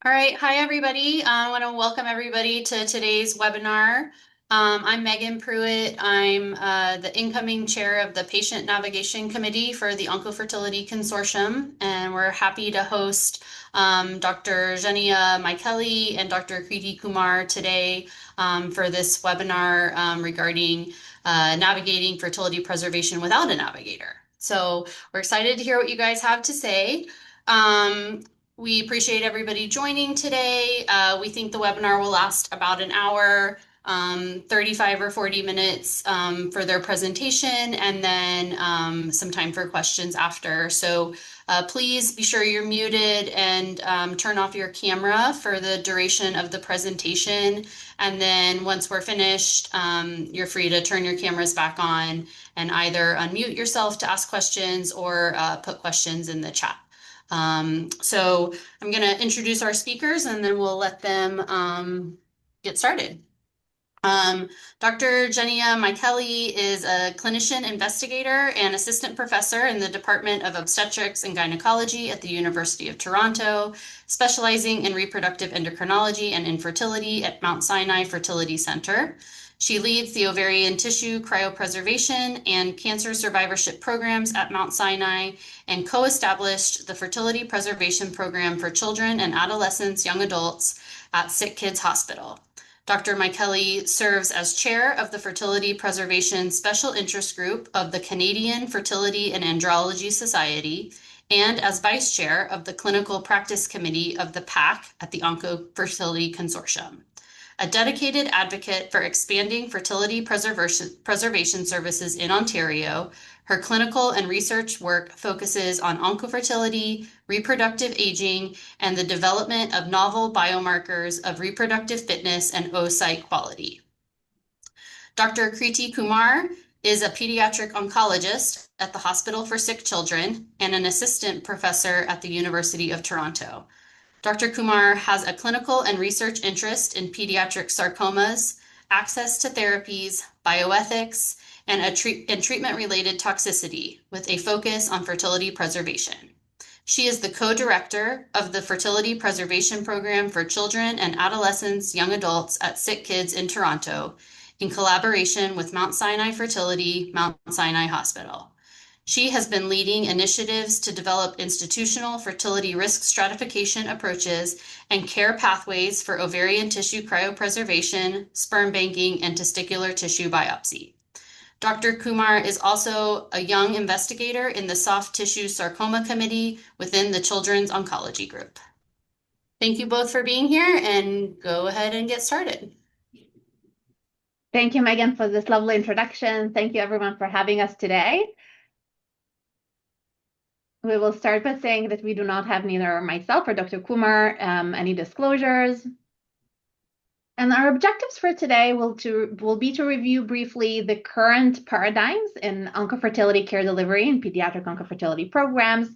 All right. Hi, everybody. I want to welcome everybody to today's webinar. I'm Megan Pruett. I'm the incoming chair of the Patient Navigation Committee for the Oncofertility Consortium, and we're happy to host Dr. Jennia Michaeli and Dr. Kriti Kumar today for this webinar regarding navigating fertility preservation without a navigator. So we're excited to hear what you guys have to say. We appreciate everybody joining today. We think the webinar will last about an hour, 35 or 40 minutes for their presentation, and then some time for questions after. So please be sure you're muted and turn off your camera for the duration of the presentation. And then once we're finished, you're free to turn your cameras back on and either unmute yourself to ask questions or put questions in the chat. So I'm going to introduce our speakers and then we'll let them get started. Dr. Jennia Michaeli is a clinician investigator and assistant professor in the Department of Obstetrics and Gynecology at the University of Toronto, specializing in reproductive endocrinology and infertility at Mount Sinai Fertility Center. She leads the ovarian tissue cryopreservation and cancer survivorship programs at Mount Sinai and co-established the fertility preservation program for children and adolescents, young adults at Sick Kids Hospital. Dr. Michaeli serves as chair of the Fertility Preservation Special Interest Group of the Canadian Fertility and Andrology Society and as vice chair of the Clinical Practice Committee of the PAC at the Oncofertility Consortium. A dedicated advocate for expanding fertility preservation services in Ontario, her clinical and research work focuses on oncofertility, reproductive aging, and the development of novel biomarkers of reproductive fitness and oocyte quality. Dr. Kriti Kumar is a pediatric oncologist at the Hospital for Sick Children and an assistant professor at the University of Toronto. Dr. Kumar has a clinical and research interest in pediatric sarcomas, access to therapies, bioethics, and treatment-related toxicity with a focus on fertility preservation. She is the co-director of the Fertility Preservation Program for Children and Adolescents, Young Adults at Sick Kids in Toronto, in collaboration with Mount Sinai Fertility, Mount Sinai Hospital. She has been leading initiatives to develop institutional fertility risk stratification approaches and care pathways for ovarian tissue cryopreservation, sperm banking, and testicular tissue biopsy. Dr. Kumar is also a young investigator in the Soft Tissue Sarcoma Committee within the Children's Oncology Group. Thank you both for being here, and go ahead and get started. Thank you, Megan, for this lovely introduction. Thank you, everyone, for having us today. We will start by saying that we do not have neither myself or Dr. Kumar any disclosures. And our objectives for today will be to review briefly the current paradigms in oncofertility care delivery and pediatric oncofertility programs.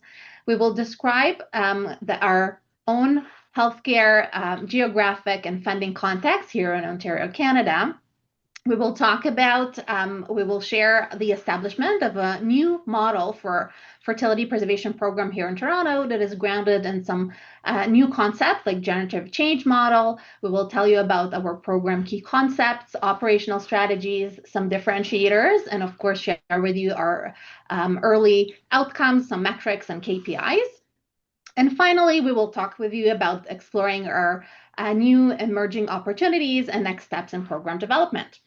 We will describe our own healthcare geographic and funding context here in Ontario, Canada. We will talk about, we will share the establishment of a new model for fertility preservation program here in Toronto that is grounded in some new concepts like generative change model. We will tell you about our program key concepts, operational strategies, some differentiators, and of course share with you our early outcomes, some metrics and KPIs. And finally, we will talk with you about exploring our new emerging opportunities and next steps in program development.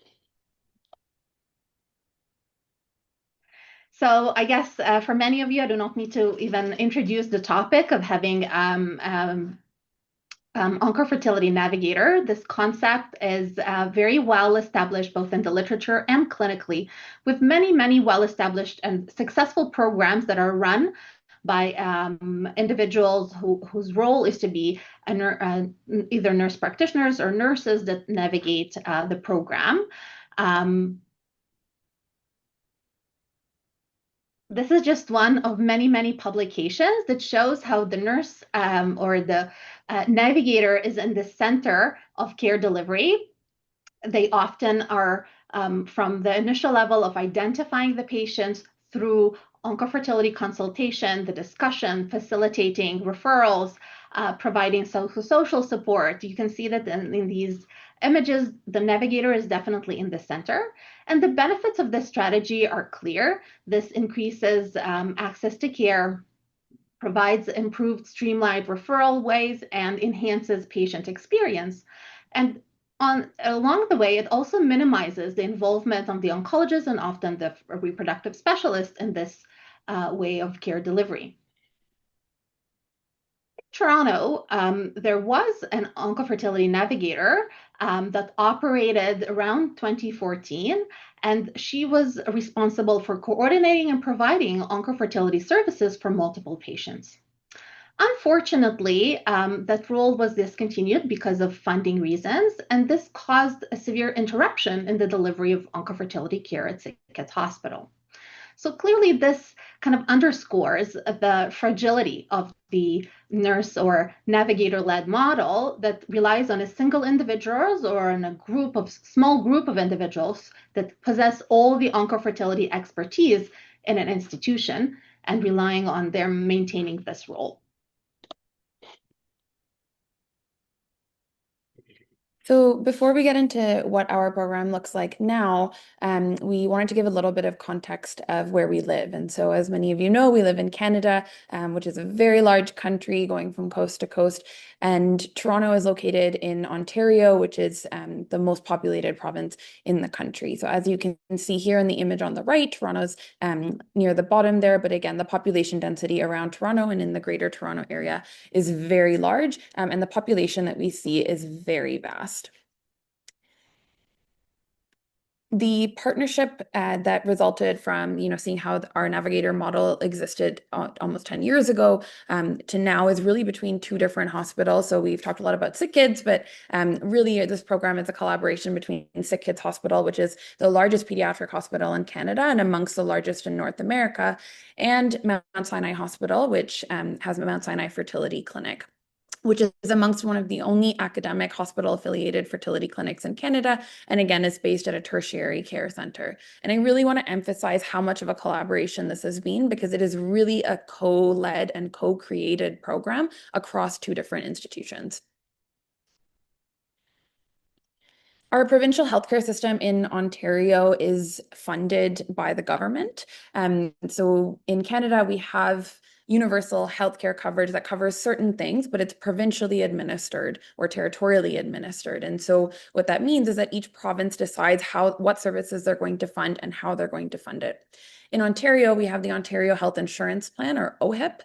So I guess for many of you, I do not need to even introduce the topic of having oncofertility navigator. This concept is very well established both in the literature and clinically, with many, many well-established and successful programs that are run by individuals whose role is to be either nurse practitioners or nurses that navigate the program. This is just one of many, many publications that shows how the nurse or the navigator is in the center of care delivery. They often are from the initial level of identifying the patients through oncofertility consultation, the discussion, facilitating referrals, providing social support. You can see that in these images, the navigator is definitely in the center. And the benefits of this strategy are clear. This increases access to care, provides improved streamlined referral ways, and enhances patient experience. And along the way, it also minimizes the involvement of the oncologist and often the reproductive specialist in this way of care delivery. Toronto, there was an oncofertility navigator that operated around 2014, and she was responsible for coordinating and providing oncofertility services for multiple patients. Unfortunately, that role was discontinued because of funding reasons, and this caused a severe interruption in the delivery of oncofertility care at Sickkids Hospital. So clearly, this kind of underscores the fragility of the nurse or navigator-led model that relies on a single individual or in a small group of individuals that possess all the oncofertility expertise in an institution and relying on their maintaining this role. So before we get into what our program looks like now, we wanted to give a little bit of context of where we live. And so as many of you know, we live in Canada, which is a very large country going from coast to coast. And Toronto is located in Ontario, which is the most populated province in the country. So as you can see here in the image on the right, Toronto's near the bottom there. But again, the population density around Toronto and in the Greater Toronto area is very large. And the population that we see is very vast. The partnership that resulted from seeing how our navigator model existed almost 10 years ago to now is really between two different hospitals. So we've talked a lot about Sickkids, but really this program is a collaboration between Sickkids Hospital, which is the largest pediatric hospital in Canada and amongst the largest in North America, and Mount Sinai Hospital, which has a Mount Sinai Fertility Clinic, which is amongst one of the only academic hospital-affiliated fertility clinics in Canada, and again, is based at a tertiary care center. And I really want to emphasize how much of a collaboration this has been, because it is really a co-led and co-created program across two different institutions. Our provincial healthcare system in Ontario is funded by the government. So in Canada, we have universal healthcare coverage that covers certain things, but it's provincially administered or territorially administered. And so what that means is that each province decides what services they're going to fund and how they're going to fund it. In Ontario, we have the Ontario Health Insurance Plan, or OHIP,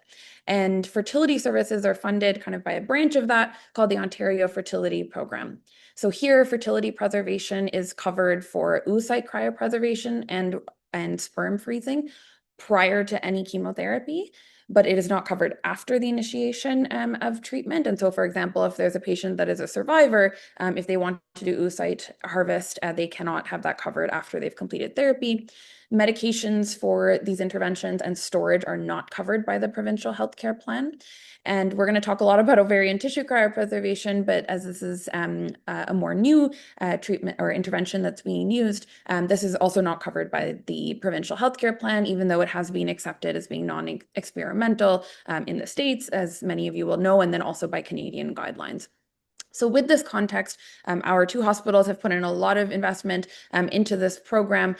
and fertility services are funded kind of by a branch of that called the Ontario Fertility Program. So here, fertility preservation is covered for oocyte cryopreservation and sperm freezing prior to any chemotherapy, but it is not covered after the initiation of treatment. And so, for example, if there's a patient that is a survivor, if they want to do oocyte harvest, they cannot have that covered after they've completed therapy. Medications for these interventions and storage are not covered by the provincial healthcare plan. And we're going to talk a lot about ovarian tissue cryopreservation, but as this is a more new treatment or intervention that's being used, this is also not covered by the provincial healthcare plan, even though it has been accepted as being non-experimental in the States, as many of you will know, and then also by Canadian guidelines. So with this context, our two hospitals have put in a lot of investment into this program,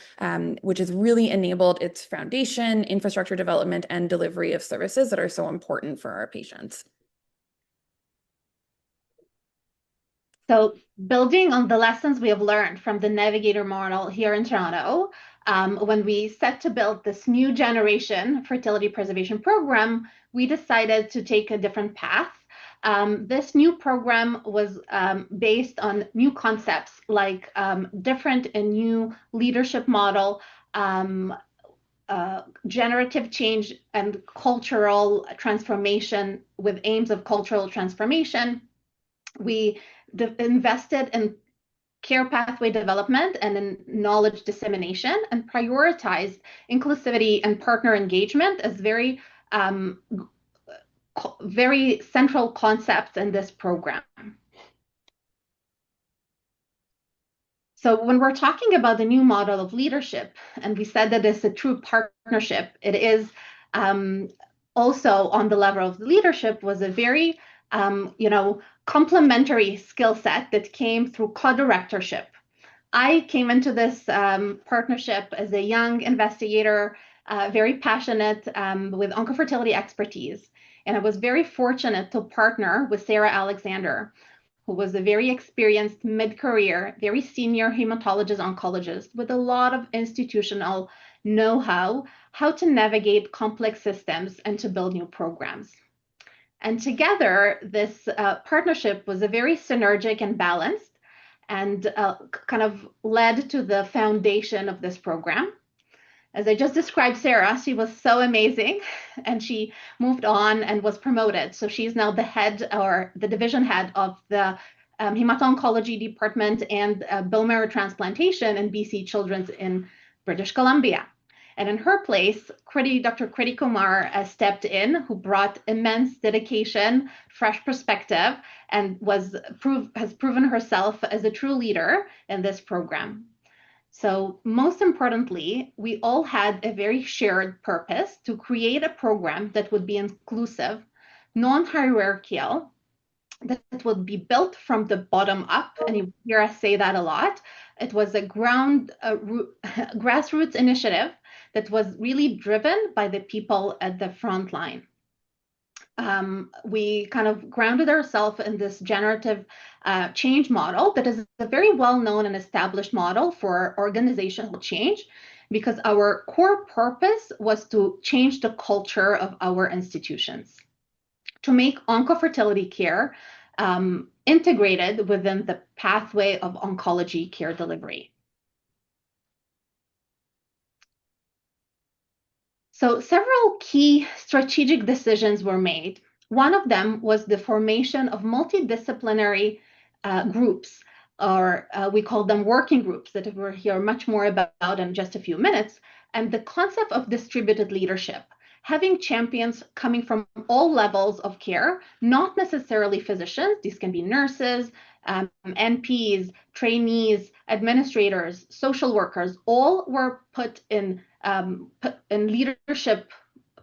which has really enabled its foundation, infrastructure development, and delivery of services that are so important for our patients. So building on the lessons we have learned from the Navigator model here in Toronto, when we set to build this new generation fertility preservation program, we decided to take a different path. This new program was based on new concepts like different and new leadership model, generative change and cultural transformation with aims of cultural transformation. We invested in care pathway development and in knowledge dissemination and prioritized inclusivity and partner engagement as very central concepts in this program. So when we're talking about the new model of leadership, and we said that it's a true partnership, it is also on the level of leadership was a very complementary skill set that came through co-directorship. I came into this partnership as a young investigator, very passionate with oncofertility expertise. And I was very fortunate to partner with Sarah Alexander, who was a very experienced mid-career, very senior hematologist oncologist with a lot of institutional know-how, how to navigate complex systems and to build new programs. And together, this partnership was a very synergic and balanced, and kind of led to the foundation of this program. As I just described Sarah, she was so amazing, and she moved on and was promoted. So she's now the head, or the division head, of the hemato-oncology department and bone marrow transplantation in BC Children's in British Columbia. And in her place, Dr. Kriti Kumar stepped in, who brought immense dedication, fresh perspective, and has proven herself as a true leader in this program. So most importantly, we all had a very shared purpose to create a program that would be inclusive, non-hierarchical, that would be built from the bottom up. And you hear us say that a lot. It was a grassroots initiative that was really driven by the people at the front line. We kind of grounded ourselves in this generative change model that is a very well-known and established model for organizational change, because our core purpose was to change the culture of our institutions, to make oncofertility care integrated within the pathway of oncology care delivery. So several key strategic decisions were made. One of them was the formation of multidisciplinary groups, or we call them working groups, that we'll hear much more about in just a few minutes, and the concept of distributed leadership, having champions coming from all levels of care, not necessarily physicians. These can be nurses, NPs, trainees, administrators, social workers. All were put in leadership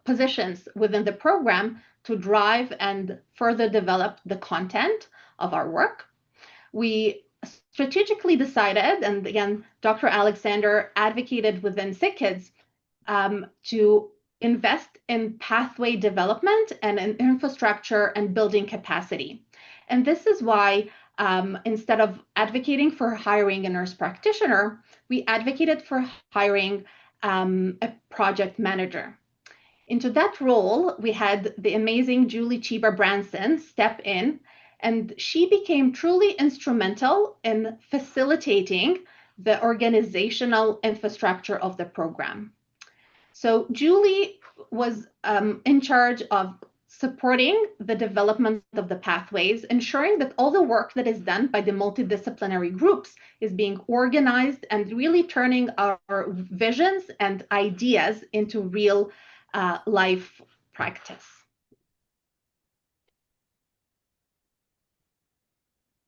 positions within the program to drive and further develop the content of our work. We strategically decided, and again, Dr. Alexander advocated within SickKids to invest in pathway development and in infrastructure and building capacity. And this is why instead of advocating for hiring a nurse practitioner, we advocated for hiring a project manager. Into that role, we had the amazing Julie Chiba Branson step in, and she became truly instrumental in facilitating the organizational infrastructure of the program. So Julie was in charge of supporting the development of the pathways, ensuring that all the work that is done by the multidisciplinary groups is being organized and really turning our visions and ideas into real life practice.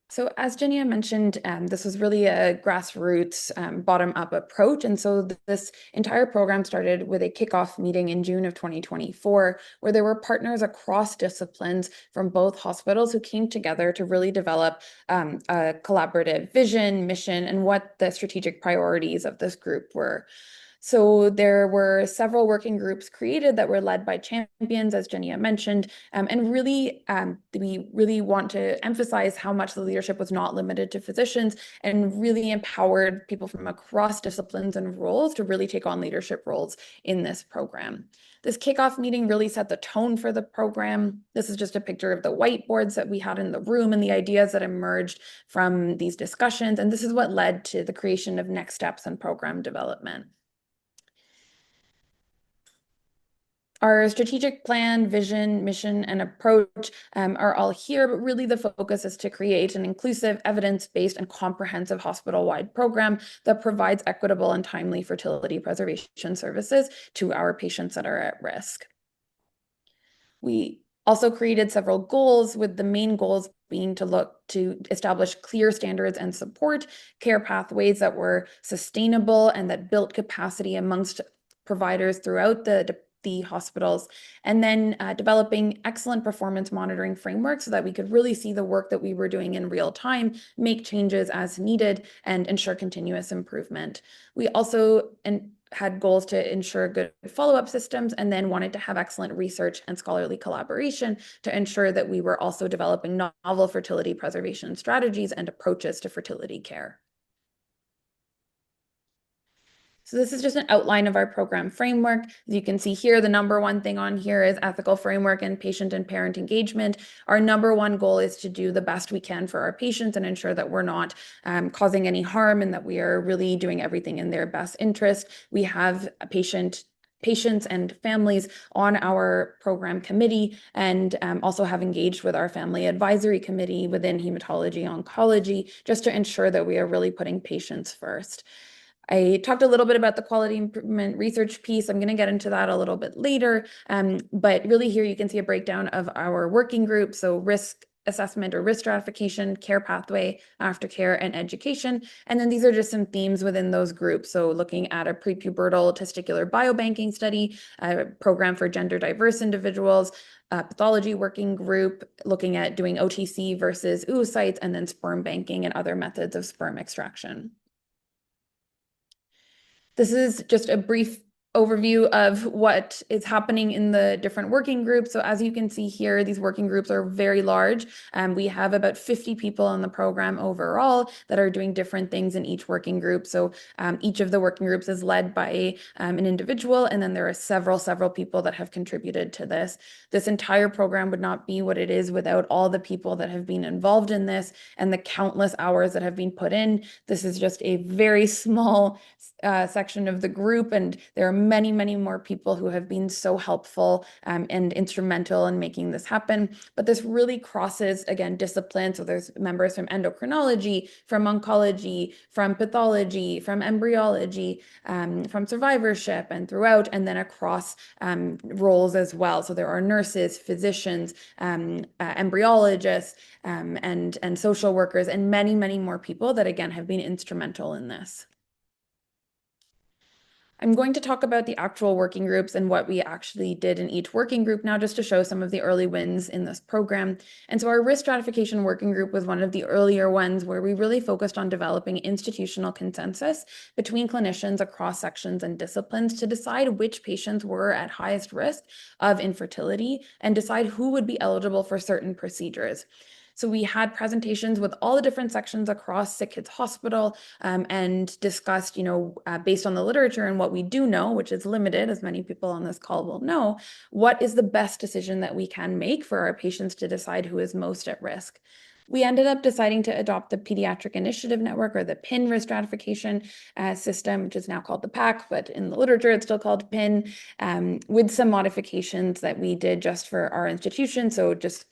So as Jennia mentioned, this was really a grassroots, bottom-up approach. And so this entire program started with a kickoff meeting in June of 2024, where there were partners across disciplines from both hospitals who came together to really develop a collaborative vision, mission, and what the strategic priorities of this group were. So there were several working groups created that were led by champions, as Jennia mentioned, and really, we really want to emphasize how much the leadership was not limited to physicians and really empowered people from across disciplines and roles to really take on leadership roles in this program. This kickoff meeting really set the tone for the program. This is just a picture of the whiteboards that we had in the room and the ideas that emerged from these discussions, and this is what led to the creation of next steps in program development. Our strategic plan, vision, mission, and approach are all here, but really the focus is to create an inclusive, evidence-based, and comprehensive hospital-wide program that provides equitable and timely fertility preservation services to our patients that are at risk. We also created several goals, with the main goals being to look to establish clear standards and support care pathways that were sustainable and that built capacity amongst providers throughout the the hospitals, and then developing excellent performance monitoring frameworks so that we could really see the work that we were doing in real time, make changes as needed, and ensure continuous improvement. We also had goals to ensure good follow-up systems, and then wanted to have excellent research and scholarly collaboration to ensure that we were also developing novel fertility preservation strategies and approaches to fertility care. So this is just an outline of our program framework. As you can see here, the number one thing on here is ethical framework and patient and parent engagement. Our number one goal is to do the best we can for our patients and ensure that we're not causing any harm and that we are really doing everything in their best interest. We have patients and families on our program committee, and also have engaged with our family advisory committee within hematology oncology, just to ensure that we are really putting patients first. I talked a little bit about the quality improvement research piece. I'm going to get into that a little bit later, but really here you can see a breakdown of our working group, so risk assessment or risk stratification, care pathway, aftercare, and education. And then these are just some themes within those groups. So looking at a prepubertal testicular biobanking study, a program for gender diverse individuals, a pathology working group, looking at doing OTC versus oocytes, and then sperm banking and other methods of sperm extraction. This is just a brief overview of what is happening in the different working groups. So as you can see here, these working groups are very large. We have about 50 people on the program overall that are doing different things in each working group. So each of the working groups is led by an individual, and then there are several people that have contributed to this. This entire program would not be what it is without all the people that have been involved in this and the countless hours that have been put in. This is just a very small section of the group, and there are many more people who have been so helpful and instrumental in making this happen. But this really crosses, again, discipline. So there's members from endocrinology, from oncology, from pathology, from embryology, from survivorship, and throughout, and then across roles as well. So there are nurses, physicians, embryologists, and social workers, and many more people that, again, have been instrumental in this. I'm going to talk about the actual working groups and what we actually did in each working group now, just to show some of the early wins in this program. And so our risk stratification working group was one of the earlier ones where we really focused on developing institutional consensus between clinicians across sections and disciplines to decide which patients were at highest risk of infertility and decide who would be eligible for certain procedures. So we had presentations with all the different sections across Sick Kids Hospital and discussed, based on the literature and what we do know, which is limited, as many people on this call will know, what is the best decision that we can make for our patients to decide who is most at risk. We ended up deciding to adopt the Pediatric Initiative Network, or the PIN risk stratification system, which is now called the PAC, but in the literature it's still called PIN, with some modifications that we did just for our institution. So just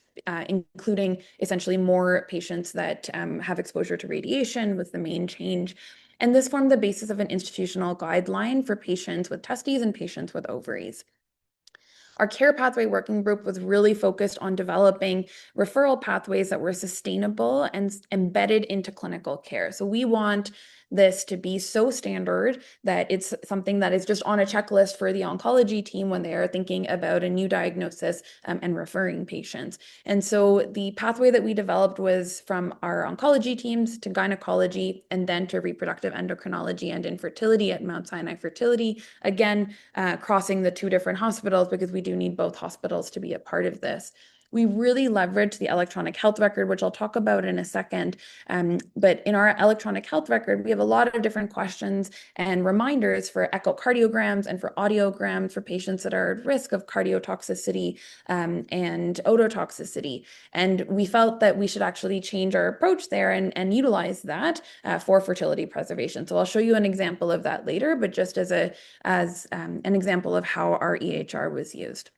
including essentially more patients that have exposure to radiation was the main change. And this formed the basis of an institutional guideline for patients with testes and patients with ovaries. Our care pathway working group was really focused on developing referral pathways that were sustainable and embedded into clinical care. So we want this to be so standard that it's something that is just on a checklist for the oncology team when they are thinking about a new diagnosis and referring patients. And so the pathway that we developed was from our oncology teams to gynecology, and then to reproductive endocrinology and infertility at Mount Sinai Fertility, again, crossing the two different hospitals because we do need both hospitals to be a part of this. We really leveraged the electronic health record, which I'll talk about in a second. But in our electronic health record, we have a lot of different questions and reminders for echocardiograms and for audiograms for patients that are at risk of cardiotoxicity and ototoxicity. And we felt that we should actually change our approach there and utilize that for fertility preservation. So I'll show you an example of that later, but just as an example of how our EHR was used.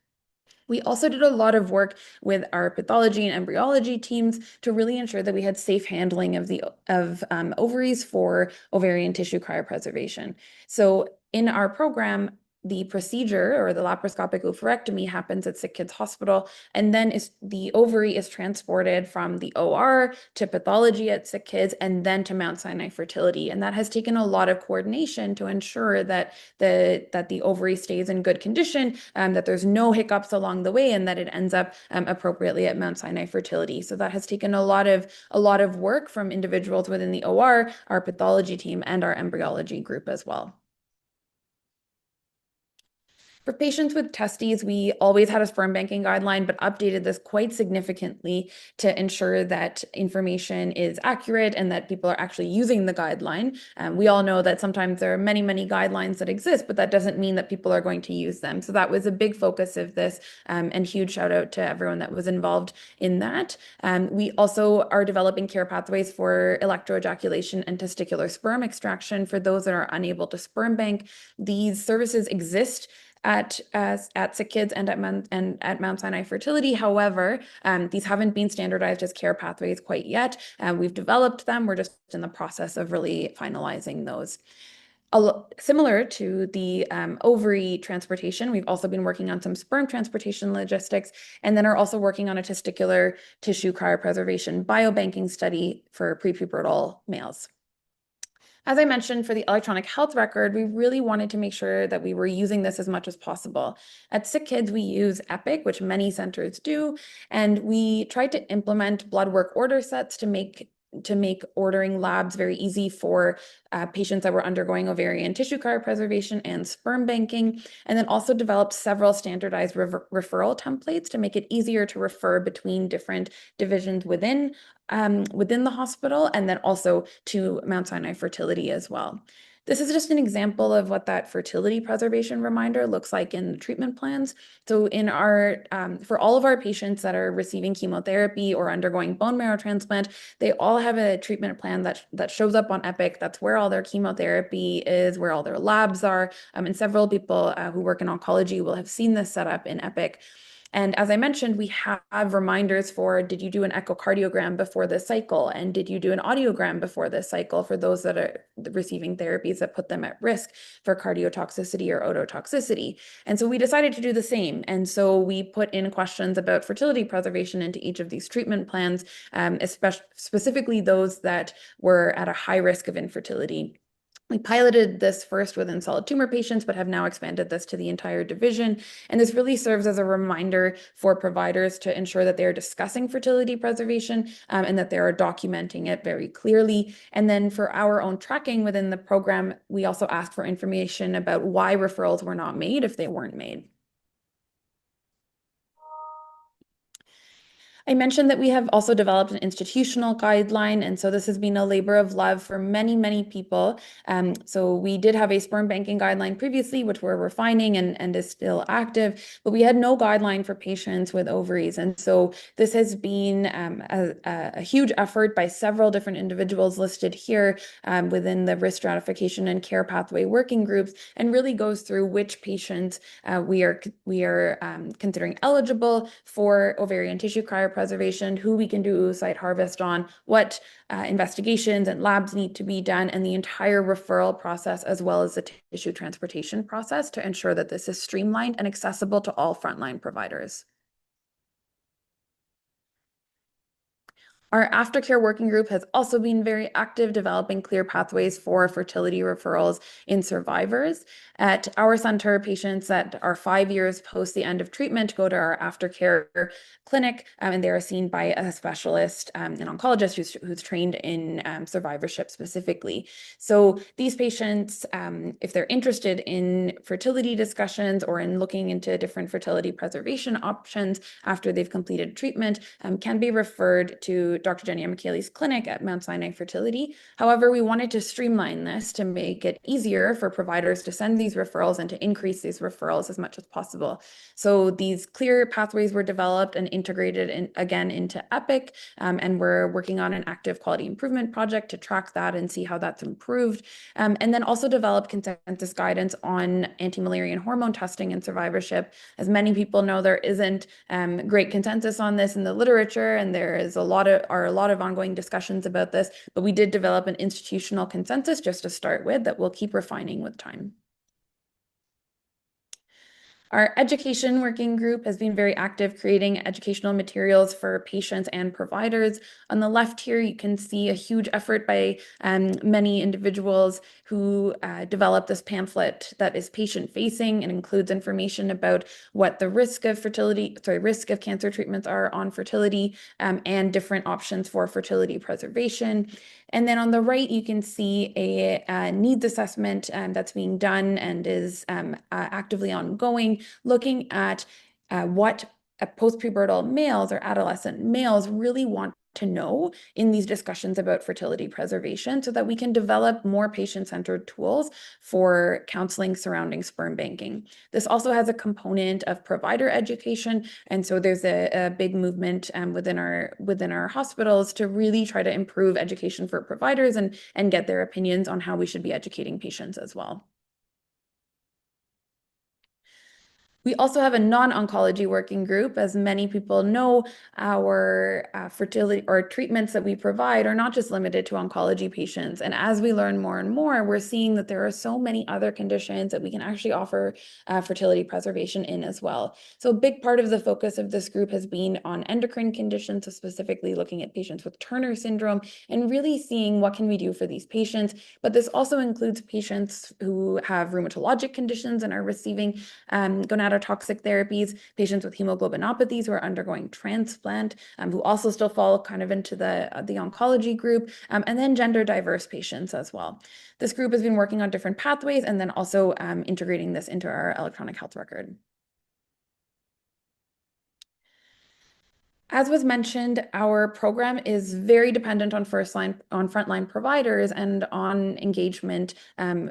We also did a lot of work with our pathology and embryology teams to really ensure that we had safe handling of ovaries for ovarian tissue cryopreservation. So in our program, the procedure or the laparoscopic oophorectomy happens at Sick Kids Hospital, and then the ovary is transported from the OR to pathology at Sick Kids and then to Mount Sinai Fertility. And that has taken a lot of coordination to ensure that the ovary stays in good condition, that there's no hiccups along the way, and that it ends up appropriately at Mount Sinai Fertility. So that has taken a lot of work from individuals within the OR, our pathology team, and our embryology group as well. For patients with testes, we always had a sperm banking guideline, but updated this quite significantly to ensure that information is accurate and that people are actually using the guideline. We all know that sometimes there are many, many guidelines that exist, but that doesn't mean that people are going to use them. So that was a big focus of this, and huge shout out to everyone that was involved in that. We also are developing care pathways for electroejaculation and testicular sperm extraction for those that are unable to sperm bank. These services exist at Sick Kids and at Mount Sinai Fertility. However, these haven't been standardized as care pathways quite yet. We've developed them. We're just in the process of really finalizing those. Similar to the ovary transportation, we've also been working on some sperm transportation logistics, and then are also working on a testicular tissue cryopreservation biobanking study for prepubertal males. As I mentioned, for the electronic health record, we really wanted to make sure that we were using this as much as possible. At Sick Kids, we use Epic, which many centers do, and we tried to implement blood work order sets to make ordering labs very easy for patients that were undergoing ovarian tissue cryopreservation and sperm banking, and then also developed several standardized referral templates to make it easier to refer between different divisions within the hospital, and then also to Mount Sinai Fertility as well. This is just an example of what that fertility preservation reminder looks like in the treatment plans. So in our, for all of our patients that are receiving chemotherapy or undergoing bone marrow transplant, they all have a treatment plan that shows up on Epic. That's where all their chemotherapy is, where all their labs are. And several people who work in oncology will have seen this set up in Epic. And as I mentioned, we have reminders for, did you do an echocardiogram before this cycle? And did you do an audiogram before this cycle for those that are receiving therapies that put them at risk for cardiotoxicity or ototoxicity? And so we decided to do the same. And so we put in questions about fertility preservation into each of these treatment plans, specifically those that were at a high risk of infertility. We piloted this first within solid tumor patients, but have now expanded this to the entire division. And this really serves as a reminder for providers to ensure that they are discussing fertility preservation and that they are documenting it very clearly. And then for our own tracking within the program, we also asked for information about why referrals were not made if they weren't made. I mentioned that we have also developed an institutional guideline, and so this has been a labor of love for many, many people. So we did have a sperm banking guideline previously, which we're refining and is still active, but we had no guideline for patients with ovaries. And so this has been a huge effort by several different individuals listed here within the risk stratification and care pathway working groups, and really goes through which patients we are considering eligible for ovarian tissue cryopreservation, who we can do oocyte harvest on, what investigations and labs need to be done, and the entire referral process, as well as the tissue transportation process, to ensure that this is streamlined and accessible to all frontline providers. Our aftercare working group has also been very active, developing clear pathways for fertility referrals in survivors. At our center, patients that are 5 years post the end of treatment go to our aftercare clinic, and they are seen by a specialist, an oncologist who's trained in survivorship specifically. So these patients, if they're interested in fertility discussions or in looking into different fertility preservation options after they've completed treatment, can be referred to Dr. Jennia Michaeli's clinic at Mount Sinai Fertility. However, we wanted to streamline this to make it easier for providers to send these referrals and to increase these referrals as much as possible. So these clear pathways were developed and integrated again into Epic, and we're working on an active quality improvement project to track that and see how that's improved. And then also develop consensus guidance on anti-Müllerian hormone testing and survivorship. As many people know, there isn't great consensus on this in the literature, and there is a lot of ongoing discussions about this, but we did develop an institutional consensus just to start with that we'll keep refining with time. Our education working group has been very active creating educational materials for patients and providers. On the left here, you can see a huge effort by many individuals who developed this pamphlet that is patient-facing and includes information about what the risk of cancer treatments are on fertility and different options for fertility preservation. And then on the right, you can see a needs assessment that's being done and is actively ongoing, looking at what post-pubertal males or adolescent males really want to know in these discussions about fertility preservation so that we can develop more patient-centered tools for counseling surrounding sperm banking. This also has a component of provider education, and so there's a big movement within our hospitals to really try to improve education for providers and get their opinions on how we should be educating patients as well. We also have a non-oncology working group. As many people know, our fertility or treatments that we provide are not just limited to oncology patients. And as we learn more and more, we're seeing that there are so many other conditions that we can actually offer fertility preservation in as well. So a big part of the focus of this group has been on endocrine conditions, so specifically looking at patients with Turner syndrome and really seeing what can we do for these patients. But this also includes patients who have rheumatologic conditions and are receiving gonadotoxic therapies, patients with hemoglobinopathies who are undergoing transplant, who also still fall kind of into the oncology group, and then gender diverse patients as well. This group has been working on different pathways and then also integrating this into our electronic health record. As was mentioned, our program is very dependent on frontline providers and on engagement,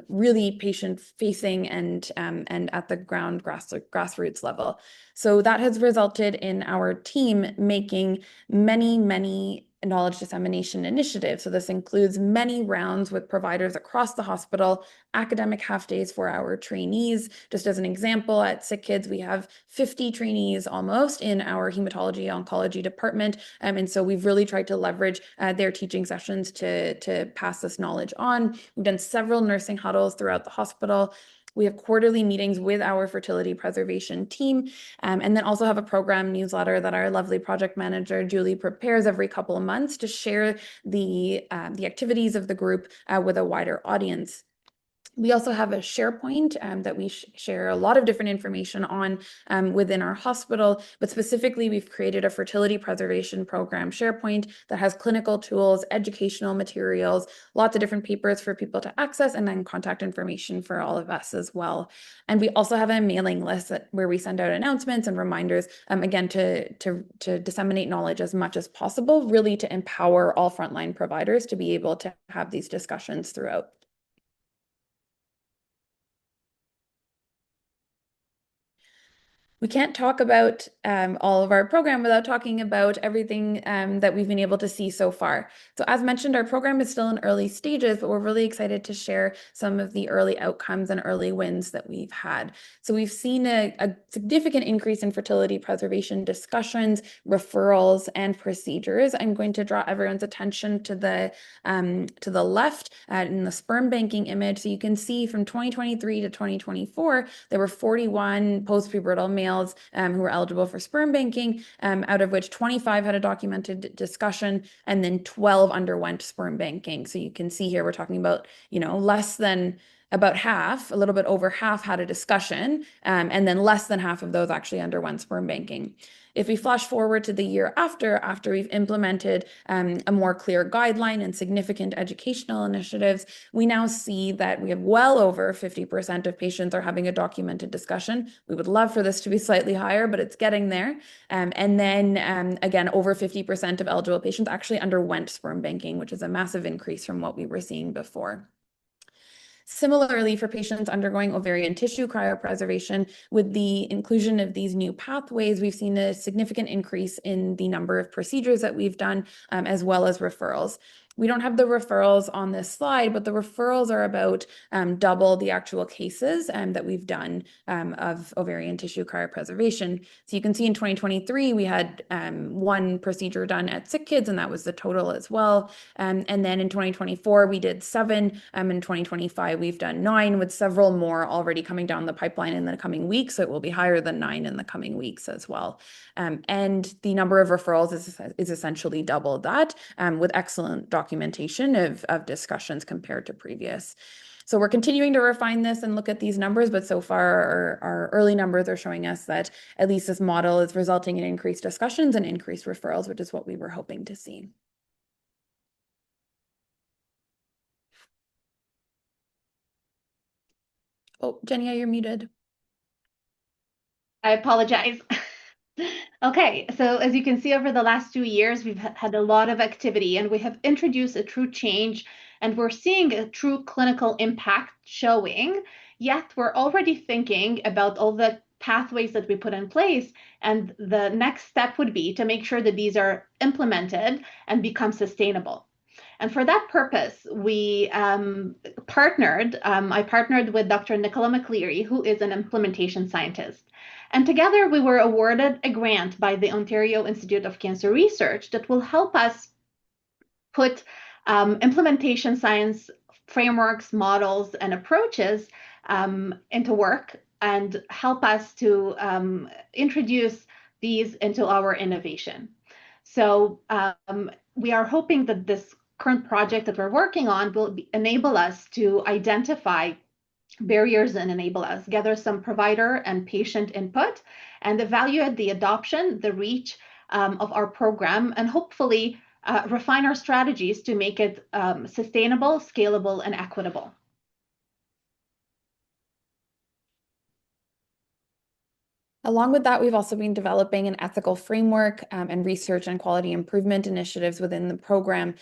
really patient-facing and at the grassroots level. So that has resulted in our team making many knowledge dissemination initiatives. So this includes many rounds with providers across the hospital, academic half days for our trainees. Just as an example, at Sick Kids, we have 50 trainees almost in our hematology oncology department. And so we've really tried to leverage their teaching sessions to pass this knowledge on. We've done several nursing huddles throughout the hospital. We have quarterly meetings with our fertility preservation team, and then also have a program newsletter that our lovely project manager, Julie, prepares every couple of months to share the activities of the group with a wider audience. We also have a SharePoint that we share a lot of different information on within our hospital, but specifically we've created a fertility preservation program SharePoint that has clinical tools, educational materials, lots of different papers for people to access, and then contact information for all of us as well. And we also have a mailing list where we send out announcements and reminders, again, to disseminate knowledge as much as possible, really to empower all frontline providers to be able to have these discussions throughout. We can't talk about all of our program without talking about everything that we've been able to see so far. So as mentioned, our program is still in early stages, but we're really excited to share some of the early outcomes and early wins that we've had. So we've seen a significant increase in fertility preservation discussions, referrals, and procedures. I'm going to draw everyone's attention to the left in the sperm banking image. So you can see from 2023 to 2024, there were 41 post-pubertal males who were eligible for sperm banking, out of which 25 had a documented discussion, and then 12 underwent sperm banking. So you can see here we're talking about, less than about half, a little bit over half had a discussion, and then less than half of those actually underwent sperm banking. If we flash forward to the year after we've implemented a more clear guideline and significant educational initiatives, we now see that we have well over 50% of patients are having a documented discussion. We would love for this to be slightly higher, but it's getting there. And then again, over 50% of eligible patients actually underwent sperm banking, which is a massive increase from what we were seeing before. Similarly, for patients undergoing ovarian tissue cryopreservation, with the inclusion of these new pathways, we've seen a significant increase in the number of procedures that we've done, as well as referrals. We don't have the referrals on this slide, but the referrals are about double the actual cases that we've done of ovarian tissue cryopreservation. So you can see in 2023, we had one procedure done at sick kids, and that was the total as well. And then in 2024, we did 7. In 2025, we've done 9, with several more already coming down the pipeline in the coming weeks. So it will be higher than 9 in the coming weeks as well. And the number of referrals is essentially double that, with excellent documentation of discussions compared to previous. So we're continuing to refine this and look at these numbers, but so far our early numbers are showing us that at least this model is resulting in increased discussions and increased referrals, which is what we were hoping to see. Oh, Jennia, you're muted. I apologize. Okay, so as you can see, over the last 2 years, we've had a lot of activity, and we have introduced a true change, and we're seeing a true clinical impact showing, yet we're already thinking about all the pathways that we put in place, and the next step would be to make sure that these are implemented and become sustainable. And for that purpose, we I partnered with Dr. Nicola McCleary, who is an implementation scientist. And together we were awarded a grant by the Ontario Institute of Cancer Research that will help us put implementation science frameworks, models, and approaches into work and help us to introduce these into our innovation. So we are hoping that this current project that we're working on will enable us to identify barriers and enable us gather some provider and patient input and evaluate the adoption, the reach of our program, and hopefully refine our strategies to make it sustainable, scalable, and equitable. Along with that, we've also been developing an ethical framework and research and quality improvement initiatives within the program.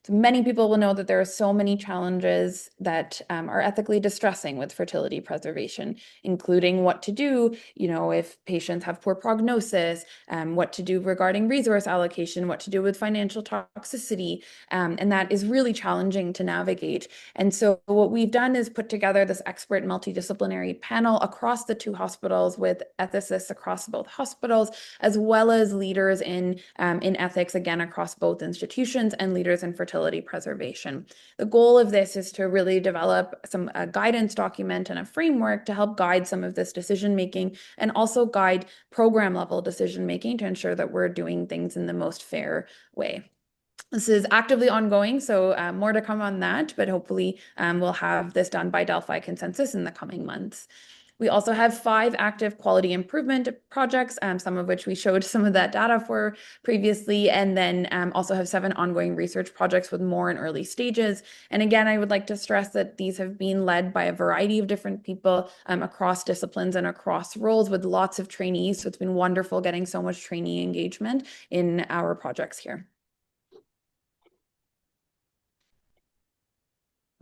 So many people will know that there are so many challenges that are ethically distressing with fertility preservation, including what to do, if patients have poor prognosis, what to do regarding resource allocation, what to do with financial toxicity, and that is really challenging to navigate. And so what we've done is put together this expert multidisciplinary panel across the 2 hospitals with ethicists across both hospitals, as well as leaders in ethics, again, across both institutions, and leaders in fertility preservation. The goal of this is to really develop a guidance document and a framework to help guide some of this decision making, and also guide program level decision making to ensure that we're doing things in the most fair way. This is actively ongoing, so more to come on that, but hopefully we'll have this done by Delphi consensus in the coming months. We also have 5 active quality improvement projects, some of which we showed some of that data for previously, and then also have 7 ongoing research projects with more in early stages. And again, I would like to stress that these have been led by a variety of different people across disciplines and across roles, with lots of trainees. So it's been wonderful getting so much trainee engagement in our projects here.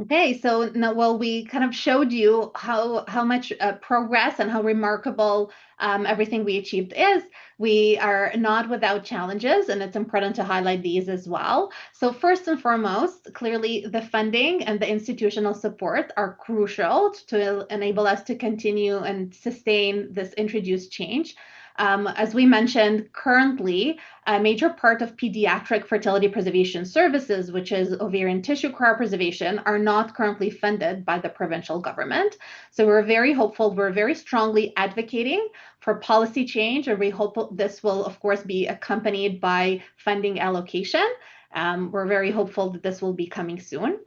Okay, so now, well, we kind of showed you how much progress and how remarkable everything we achieved is. We are not without challenges, and it's important to highlight these as well. So first and foremost, clearly the funding and the institutional support are crucial to enable us to continue and sustain this introduced change. As we mentioned, currently, a major part of pediatric fertility preservation services, which is ovarian tissue cryopreservation, are not currently funded by the provincial government. So we're very hopeful, we're very strongly advocating for policy change, and we hope this will, of course, be accompanied by funding allocation. We're very hopeful that this will be coming soon.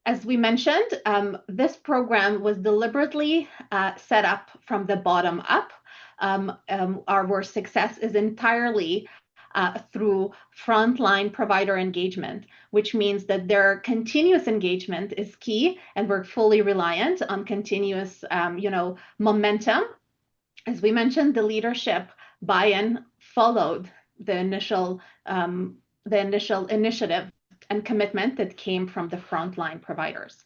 As we mentioned, this program was deliberately set up from the bottom up. Our success is entirely through frontline provider engagement, which means that their continuous engagement is key, and we're fully reliant on continuous, momentum. As we mentioned, the leadership buy-in followed the initial initiative and commitment that came from the frontline providers.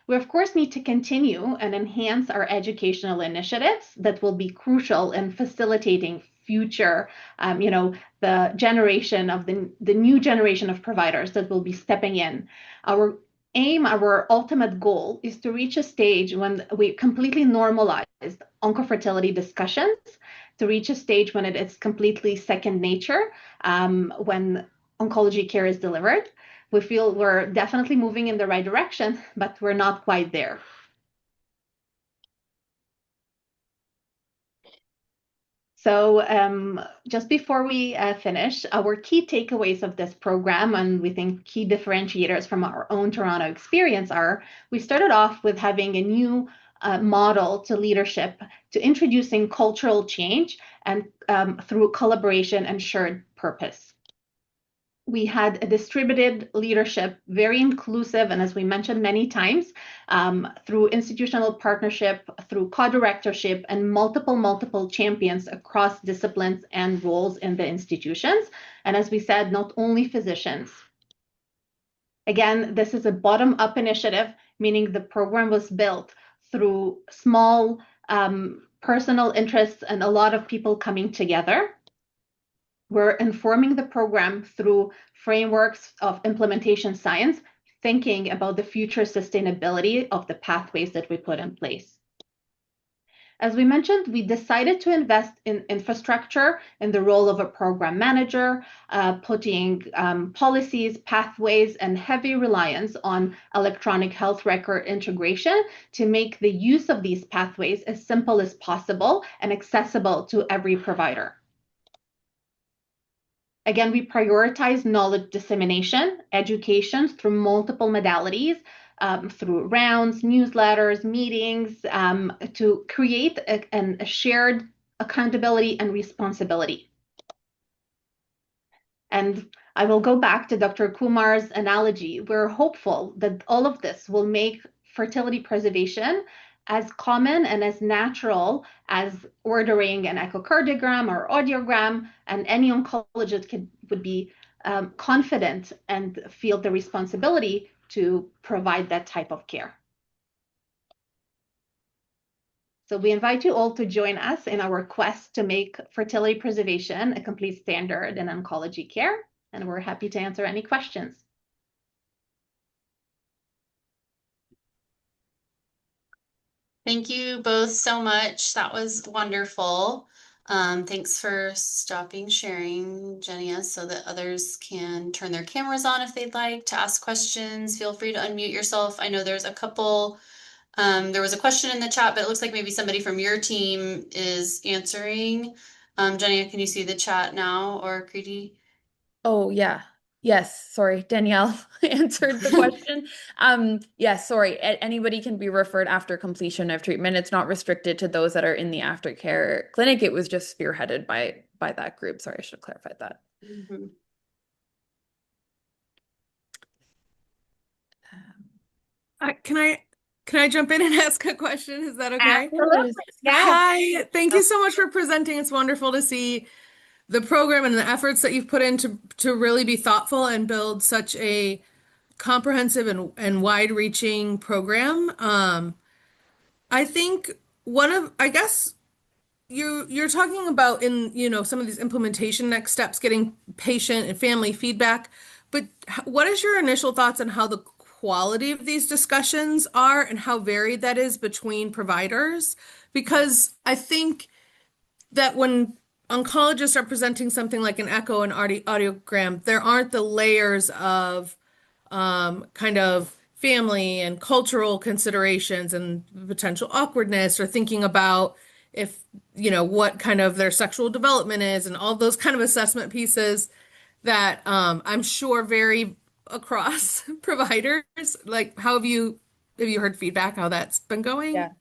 We, of course, need to continue and enhance our educational initiatives that will be crucial in facilitating future, the generation of the new generation of providers that will be stepping in. Our aim, our ultimate goal is to reach a stage when we completely normalize oncofertility discussions, to reach a stage when it is completely second nature, when oncology care is delivered. We feel we're definitely moving in the right direction, but we're not quite there. So just before we finish, our key takeaways of this program, and we think key differentiators from our own Toronto experience are, we started off with having a new model to leadership, to introducing cultural change and through collaboration and shared purpose. We had a distributed leadership, very inclusive, and as we mentioned many times, through institutional partnership, through co-directorship, and multiple champions across disciplines and roles in the institutions. And as we said, not only physicians. Again, this is a bottom-up initiative, meaning the program was built through small personal interests and a lot of people coming together. We're informing the program through frameworks of implementation science, thinking about the future sustainability of the pathways that we put in place. As we mentioned, we decided to invest in infrastructure in the role of a program manager, putting policies, pathways, and heavy reliance on electronic health record integration to make the use of these pathways as simple as possible and accessible to every provider. Again, we prioritize knowledge dissemination, education through multiple modalities, through rounds, newsletters, meetings, to create a shared accountability and responsibility. And I will go back to Dr. Kumar's analogy. We're hopeful that all of this will make fertility preservation as common and as natural as ordering an echocardiogram or audiogram, and any oncologist would be confident and feel the responsibility to provide that type of care. So we invite you all to join us in our quest to make fertility preservation a complete standard in oncology care, and we're happy to answer any questions. Thank you both so much. That was wonderful. Thanks for stopping sharing, Jennia, so that others can turn their cameras on if they'd like to ask questions. Feel free to unmute yourself. I know there's a couple, there was a question in the chat, but it looks like maybe somebody from your team is answering. Jennia, can you see the chat now, or Kriti? Oh, yeah. Yes, sorry, Danielle answered the question. Yes, sorry, anybody can be referred after completion of treatment. It's not restricted to those that are in the aftercare clinic. It was just spearheaded by that group. Sorry, I should have clarified that. Can I jump in and ask a question? Is that okay? Absolutely. Yeah. Hi, thank you so much for presenting. It's wonderful to see the program and the efforts that you've put in to really be thoughtful and build such a comprehensive and wide-reaching program. I think I guess you're talking about in, some of these implementation next steps, getting patient and family feedback, but what is your initial thoughts on how the quality of these discussions are and how varied that is between providers? Because I think that when oncologists are presenting something like an echo and audiogram, there aren't the layers of kind of family and cultural considerations and potential awkwardness, or thinking about if, what kind of their sexual development is, and all those kind of assessment pieces that I'm sure vary across providers. Like, how have you heard feedback, how that's been going? Yeah.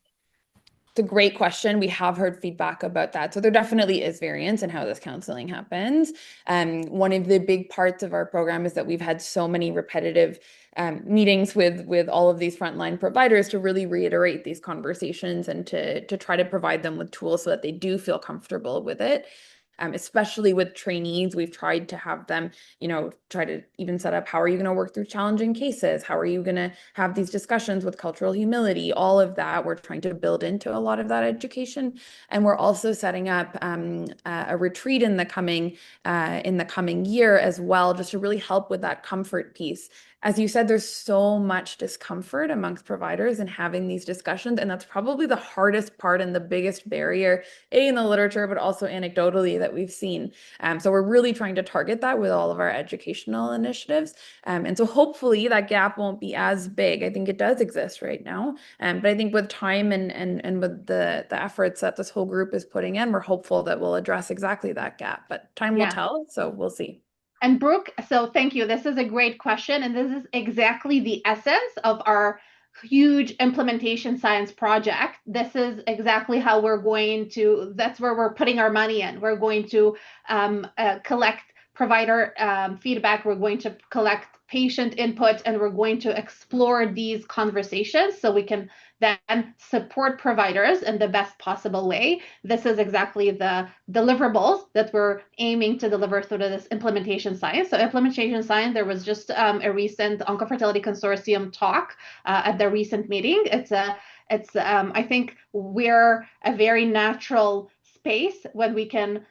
It's a great question. We have heard feedback about that. So there definitely is variance in how this counseling happens. One of the big parts of our program is that we've had so many repetitive meetings with all of these frontline providers to really reiterate these conversations and to try to provide them with tools so that they do feel comfortable with it. especially with trainees. We've tried to have them, try to even set up, how are you going to work through challenging cases? How are you going to have these discussions with cultural humility? All of that, we're trying to build into a lot of that education. And we're also setting up a retreat in the coming year as well, just to really help with that comfort piece. As you said, there's so much discomfort amongst providers in having these discussions, and that's probably the hardest part and the biggest barrier, in the literature, but also anecdotally that we've seen. So we're really trying to target that with all of our educational initiatives. And so hopefully that gap won't be as big. I think it does exist right now. But I think with time and with the efforts that this whole group is putting in, we're hopeful that we'll address exactly that gap. But time will tell, so we'll see. And Brooke, so thank you. This is a great question. And this is exactly the essence of our huge implementation science project. This is exactly how that's where we're putting our money in. We're going to collect provider feedback. We're going to collect patient input, and we're going to explore these conversations so we can then support providers in the best possible way. This is exactly the deliverables that we're aiming to deliver through this implementation science. So implementation science, there was just a recent Oncofertility Consortium talk at the recent meeting. I think we're a very natural space when we can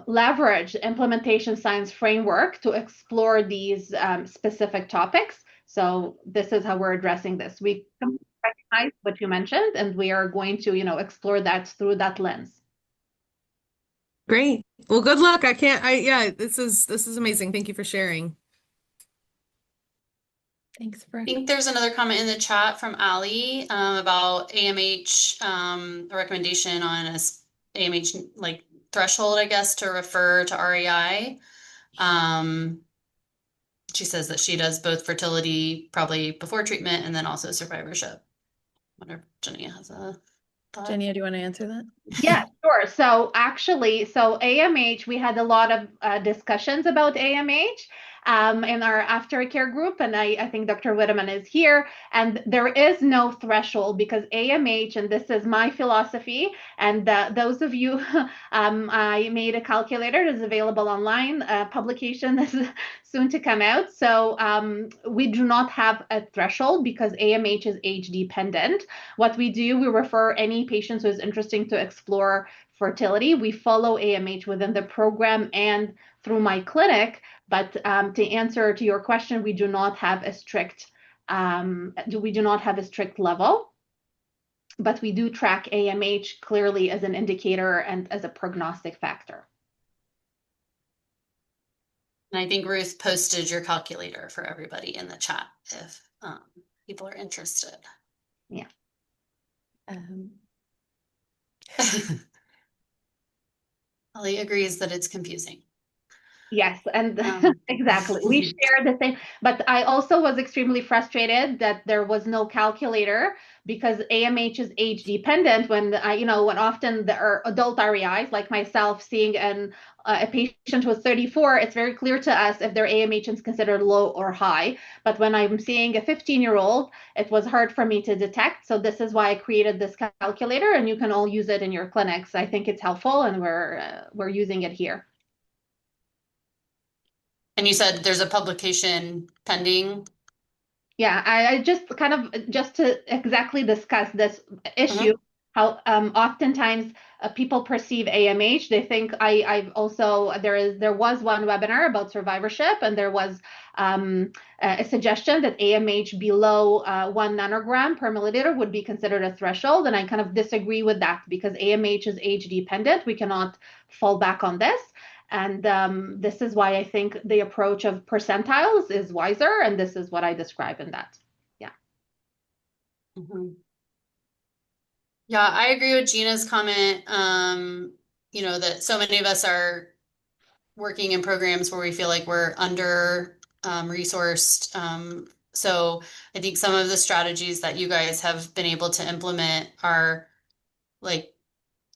leverage implementation science framework to explore these specific topics. So this is how we're addressing this. We recognize what you mentioned, and we are going to, explore that through that lens. Great. Well, good luck. Yeah, this is amazing. Thank you for sharing. Thanks for. I think there's another comment in the chat from Ali about AMH, a recommendation on a AMH like threshold, I guess, to refer to REI. She says that she does both fertility probably before treatment and then also survivorship. I wonder if Jennia has a thought. Jennia, do you want to answer that? Yeah, sure. So actually, AMH, we had a lot of discussions about AMH in our aftercare group, and I think Dr. Wideman is here, and there is no threshold because AMH, and this is my philosophy, and those of you, I made a calculator that is available online, publication is soon to come out. So we do not have a threshold because AMH is age dependent. What we do, we refer any patients who is interested to explore fertility. We follow AMH within the program and through my clinic. But to answer to your question, we do not have a strict level. But we do track AMH clearly as an indicator and as a prognostic factor. And I think Ruth posted your calculator for everybody in the chat if people are interested. Yeah. Ali agrees that it's confusing. Yes, and exactly. We share the same, but I also was extremely frustrated that there was no calculator because AMH is age dependent when when often there are adult REIs like myself seeing a patient who is 34, it's very clear to us if their AMH is considered low or high. But when I'm seeing a 15-year-old, it was hard for me to detect. So this is why I created this calculator, and you can all use it in your clinics. I think it's helpful, and we're using it here. And you said there's a publication pending. Yeah, I just to exactly discuss this issue, how oftentimes people perceive AMH. They think I've also there was one webinar about survivorship, and there was a suggestion that AMH below 1 nanogram per milliliter would be considered a threshold, and I kind of disagree with that because AMH is age dependent. We cannot fall back on this. And this is why I think the approach of percentiles is wiser, and this is what I describe in that. Yeah. Yeah, I agree with Gina's comment, that so many of us are working in programs where we feel like we're under resourced. So I think some of the strategies that you guys have been able to implement are like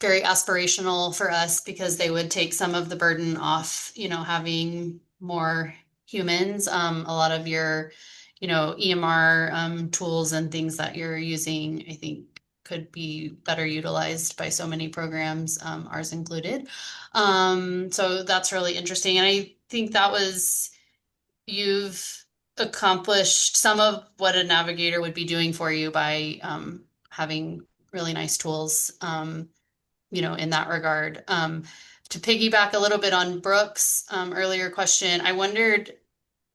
very aspirational for us because they would take some of the burden off, having more humans. A lot of your, EMR tools and things that you're using, I think could be better utilized by so many programs, ours included. So that's really interesting. And I think you've accomplished some of what a navigator would be doing for you by having really nice tools, in that regard. To piggyback a little bit on Brooke's earlier question, I wondered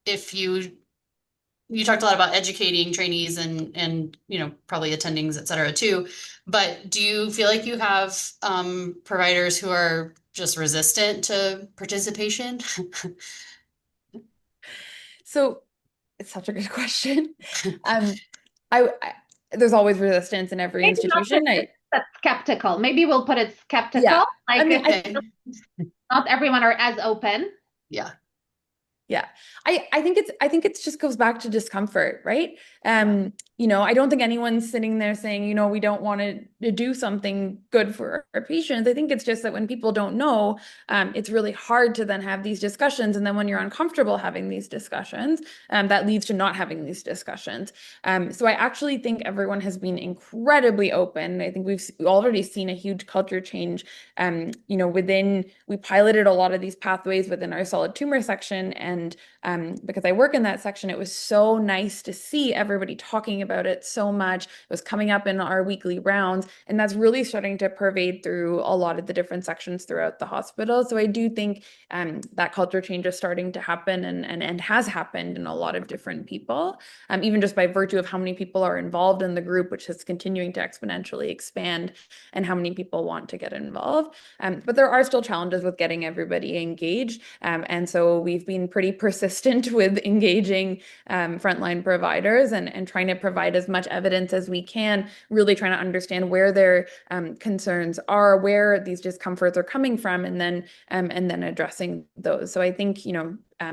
if you talked a lot about educating trainees and probably attendings, et cetera, too. But do you feel like you have providers who are just resistant to participation? So it's such a good question. I there's always resistance in every Maybe not institution. that's skeptical. Maybe we'll put it skeptical. Yeah. Like I mean, not everyone are as open. Yeah. Yeah. I think it's just goes back to discomfort, right? I don't think anyone's sitting there saying, we don't want to do something good for our patients. I think it's just that when people don't know, it's really hard to then have these discussions. And then when you're uncomfortable having these discussions, that leads to not having these discussions. So I actually think everyone has been incredibly open. I think we've already seen a huge culture change. We piloted a lot of these pathways within our solid tumor section. And because I work in that section, it was so nice to see everybody talking about it so much. It was coming up in our weekly rounds, and that's really starting to pervade through a lot of the different sections throughout the hospital. So I do think that culture change is starting to happen and has happened in a lot of different people, even just by virtue of how many people are involved in the group, which is continuing to exponentially expand, and how many people want to get involved. But there are still challenges with getting everybody engaged. And so we've been pretty persistent with engaging frontline providers and trying to provide as much evidence as we can, really trying to understand where their concerns are, where these discomforts are coming from, and then addressing those. So I think,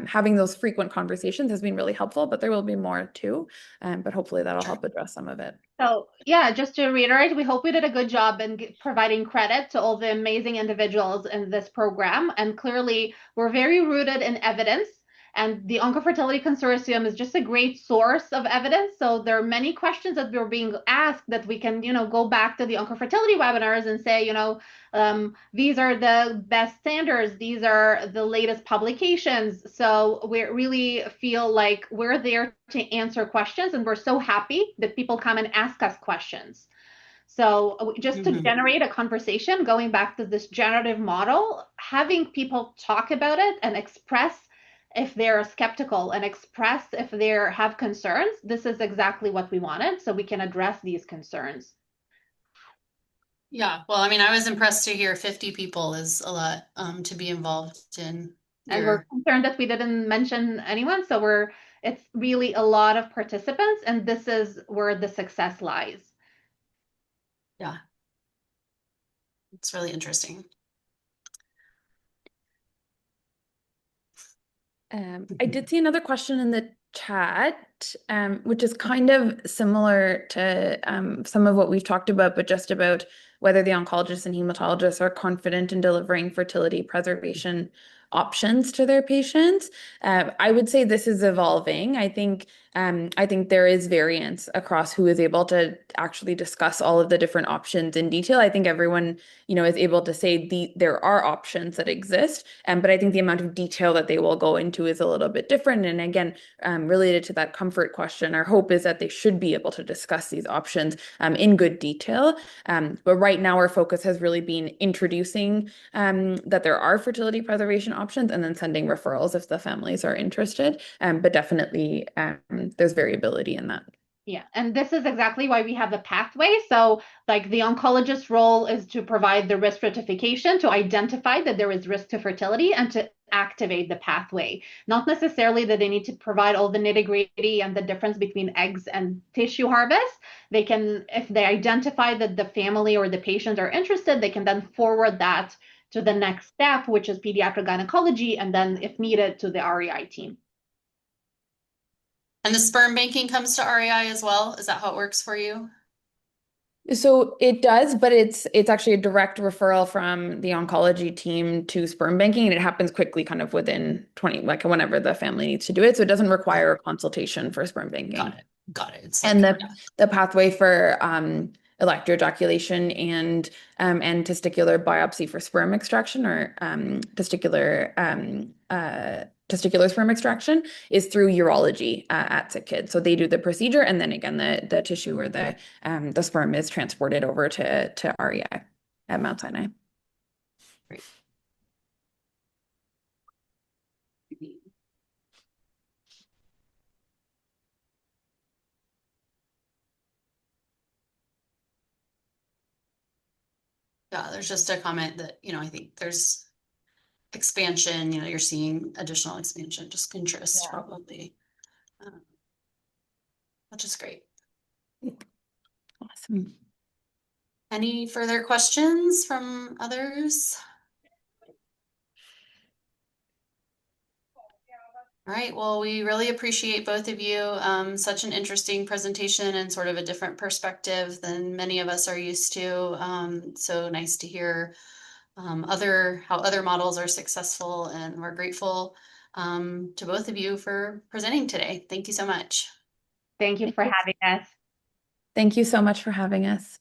having those frequent conversations has been really helpful, but there will be more too. But hopefully that'll help address some of it. So yeah, just to reiterate, we hope we did a good job in providing credit to all the amazing individuals in this program. And clearly we're very rooted in evidence. And the Oncofertility Consortium is just a great source of evidence. So there are many questions that we're being asked that we can, go back to the Oncofertility webinars and say, these are the best standards. These are the latest publications. So we really feel like we're there to answer questions, and we're so happy that people come and ask us questions. So just to generate a conversation, going back to this generative model, having people talk about it and express if they're skeptical and express if they have concerns, this is exactly what we wanted, so we can address these concerns. Yeah, well, I mean, I was impressed to hear 50 people is a lot to be involved in. And we're concerned that we didn't mention anyone, so it's really a lot of participants, and this is where the success lies. Yeah, it's really interesting. I did see another question in the chat, which is kind of similar to some of what we've talked about, but just about whether the oncologists and hematologists are confident in delivering fertility preservation options to their patients. I would say this is evolving. I think there is variance across who is able to actually discuss all of the different options in detail. I think everyone, is able to say there are options that exist, but I think the amount of detail that they will go into is a little bit different. And again, related to that comfort question, our hope is that they should be able to discuss these options in good detail. But right now, our focus has really been introducing that there are fertility preservation options and then sending referrals if the families are interested. But definitely, there's variability in that. Yeah, and this is exactly why we have the pathway. So like the oncologist's role is to provide the risk stratification, to identify that there is risk to fertility, and to activate the pathway. Not necessarily that they need to provide all the nitty-gritty and the difference between eggs and tissue harvest. They can, if they identify that the family or the patient are interested, they can then forward that to the next step, which is pediatric gynecology, and then if needed to the REI team. And the sperm banking comes to REI as well? Is that how it works for you? So it does, but it's actually a direct referral from the oncology team to sperm banking, and it happens quickly, kind of within 20, like whenever the family needs to do it. So it doesn't require a consultation for sperm banking. Got it. And the pathway for electroejaculation and testicular biopsy for sperm extraction or testicular sperm extraction is through urology at Sick Kids. So they do the procedure, and then again the tissue or the sperm is transported over to REI at Mount Sinai. Great. Yeah, there's just a comment that, I think there's expansion, you're seeing additional expansion, just interest probably, which is great. Awesome. Any further questions from others? All right, well, we really appreciate both of you. Such an interesting presentation and sort of a different perspective than many of us are used to. So nice to hear how other models are successful, and we're grateful to both of you for presenting today. Thank you so much. Thank you for having us. Thank you so much for having us.